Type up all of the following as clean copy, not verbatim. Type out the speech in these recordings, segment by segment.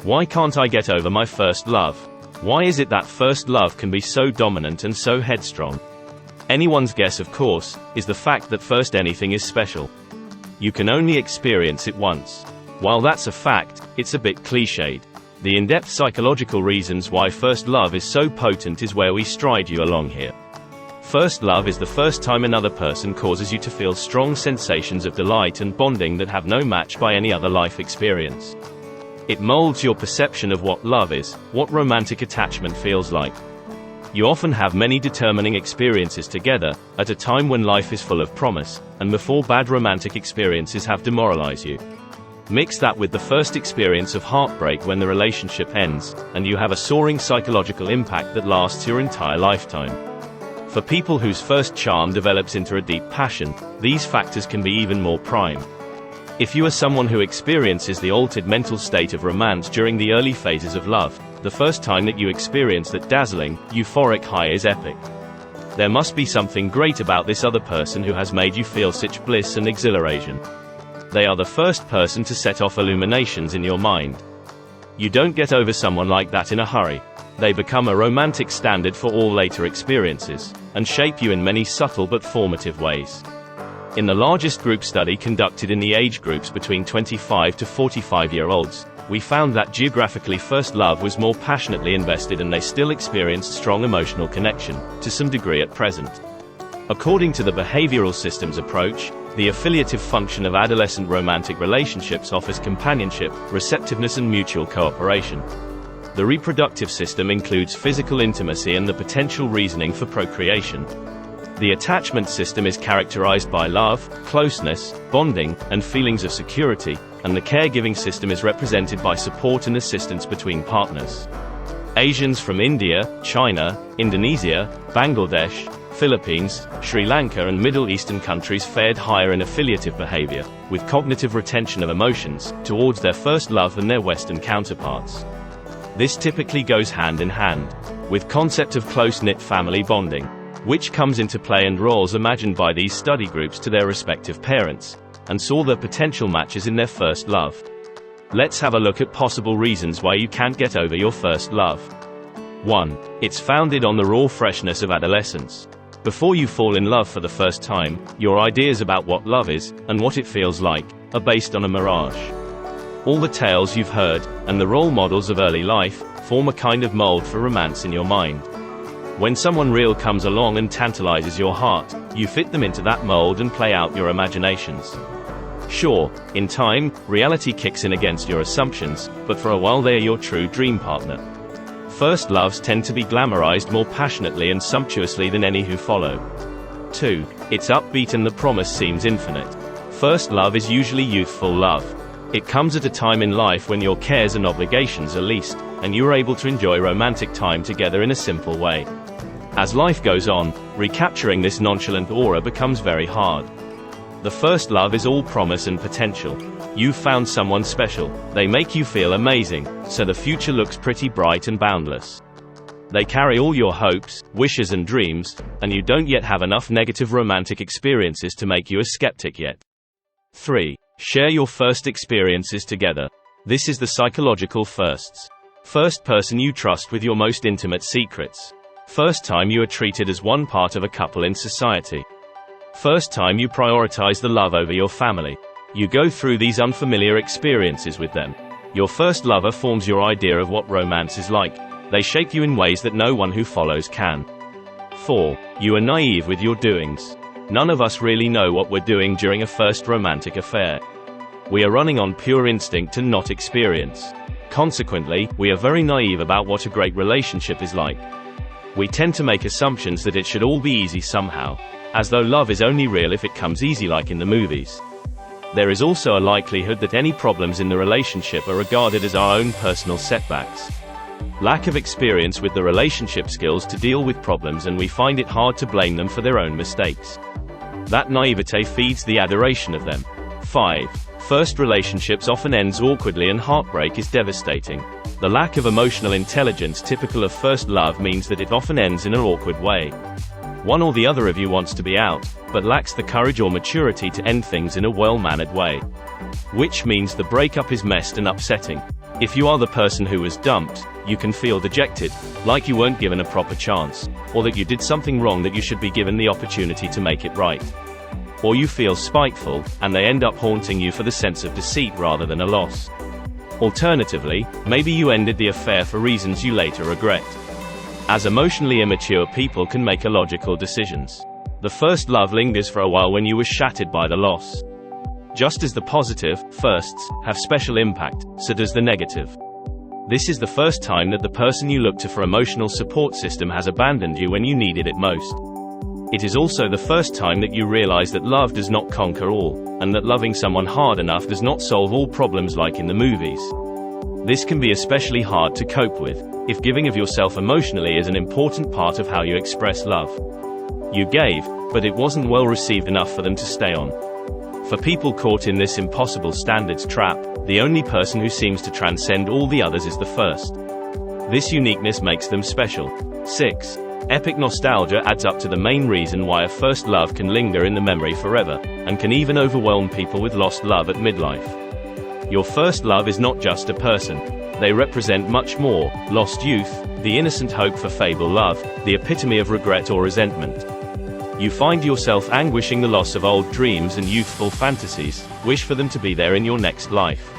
Why can't I get over my first love? Why is it that first love can be so dominant and so headstrong? Anyone's guess, of course, is the fact that first anything is special. You can only experience it once. While that's a fact, it's a bit cliched. The in-depth psychological reasons why first love is so potent is where we stride you along here. First love is the first time another person causes you to feel strong sensations of delight and bonding that have no match by any other life experience. It molds your perception of what love is, what romantic attachment feels like. You often have many determining experiences together, at a time when life is full of promise, and before bad romantic experiences have demoralized you. Mix that with the first experience of heartbreak when the relationship ends, and you have a soaring psychological impact that lasts your entire lifetime. For people whose first charm develops into a deep passion, these factors can be even more prime. If you are someone who experiences the altered mental state of romance during the early phases of love, the first time that you experience that dazzling, euphoric high is epic. There must be something great about this other person who has made you feel such bliss and exhilaration. They are the first person to set off illuminations in your mind. You don't get over someone like that in a hurry. They become a romantic standard for all later experiences, and shape you in many subtle but formative ways. In the largest group study conducted in the age groups between 25 to 45-year-olds, we found that geographically first love was more passionately invested and they still experienced strong emotional connection, to some degree at present. According to the behavioral systems approach, the affiliative function of adolescent romantic relationships offers companionship, receptiveness and mutual cooperation. The reproductive system includes physical intimacy and the potential reasoning for procreation. The attachment system is characterized by love, closeness, bonding, and feelings of security, and the caregiving system is represented by support and assistance between partners. Asians from India, China, Indonesia, Bangladesh, Philippines, Sri Lanka and Middle Eastern countries fared higher in affiliative behavior, with cognitive retention of emotions, towards their first love than their Western counterparts. This typically goes hand in hand with concept of close-knit family bonding, which comes into play and roles imagined by these study groups to their respective parents, and saw their potential matches in their first love. Let's have a look at possible reasons why you can't get over your first love. 1. It's founded on the raw freshness of adolescence. Before you fall in love for the first time, your ideas about what love is, and what it feels like, are based on a mirage. All the tales you've heard, and the role models of early life, form a kind of mold for romance in your mind. When someone real comes along and tantalizes your heart, you fit them into that mold and play out your imaginations. Sure, in time, reality kicks in against your assumptions, but for a while they are your true dream partner. First loves tend to be glamorized more passionately and sumptuously than any who follow. 2. It's upbeat and the promise seems infinite. First love is usually youthful love. It comes at a time in life when your cares and obligations are least, and you are able to enjoy romantic time together in a simple way. As life goes on, recapturing this nonchalant aura becomes very hard. The first love is all promise and potential. You've found someone special. They make you feel amazing, so the future looks pretty bright and boundless. They carry all your hopes, wishes and dreams, and you don't yet have enough negative romantic experiences to make you a skeptic yet. 3. Share your first experiences together. This is the psychological firsts. First person you trust with your most intimate secrets. First time you are treated as one part of a couple in society. First time you prioritize the love over your family. You go through these unfamiliar experiences with them. Your first lover forms your idea of what romance is like. They shape you in ways that no one who follows can. 4. You are naive with your doings. None of us really know what we're doing during a first romantic affair. We are running on pure instinct and not experience. Consequently, we are very naive about what a great relationship is like. We tend to make assumptions that it should all be easy somehow, as though love is only real if it comes easy like in the movies. There is also a likelihood that any problems in the relationship are regarded as our own personal setbacks. Lack of experience with the relationship skills to deal with problems, and we find it hard to blame them for their own mistakes. That naivete feeds the adoration of them. 5. First relationships often ends awkwardly and heartbreak is devastating. The lack of emotional intelligence typical of first love means that it often ends in an awkward way. One or the other of you wants to be out, but lacks the courage or maturity to end things in a well-mannered way. Which means the breakup is messed and upsetting. If you are the person who was dumped, you can feel dejected, like you weren't given a proper chance, or that you did something wrong that you should be given the opportunity to make it right. Or you feel spiteful, and they end up haunting you for the sense of deceit rather than a loss. Alternatively, maybe you ended the affair for reasons you later regret. As emotionally immature people can make illogical decisions. The first love lingers for a while when you were shattered by the loss. Just as the positive firsts have special impact, so does the negative. This is the first time that the person you look to for emotional support system has abandoned you when you needed it most. It is also the first time that you realize that love does not conquer all, and that loving someone hard enough does not solve all problems like in the movies. This can be especially hard to cope with, if giving of yourself emotionally is an important part of how you express love. You gave, but it wasn't well received enough for them to stay on. For people caught in this impossible standards trap, the only person who seems to transcend all the others is the first. This uniqueness makes them special. 6. Epic nostalgia adds up to the main reason why a first love can linger in the memory forever, and can even overwhelm people with lost love at midlife. Your first love is not just a person. They represent much more: lost youth, the innocent hope for fable love, the epitome of regret or resentment. You find yourself anguishing the loss of old dreams and youthful fantasies, wish for them to be there in your next life.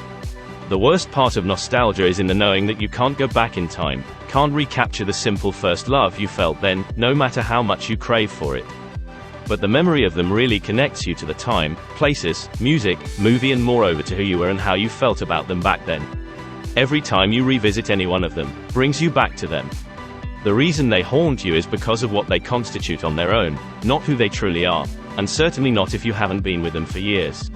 The worst part of nostalgia is in the knowing that you can't go back in time, can't recapture the simple first love you felt then, no matter how much you crave for it. But the memory of them really connects you to the time, places, music, movie and moreover to who you were and how you felt about them back then. Every time you revisit any one of them, brings you back to them. The reason they haunt you is because of what they constitute on their own, not who they truly are, and certainly not if you haven't been with them for years.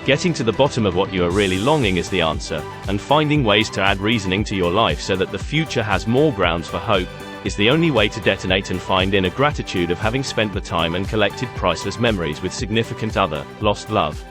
Getting to the bottom of what you are really longing is the answer, and finding ways to add reasoning to your life so that the future has more grounds for hope, is the only way to detonate and find inner gratitude of having spent the time and collected priceless memories with significant other, lost love.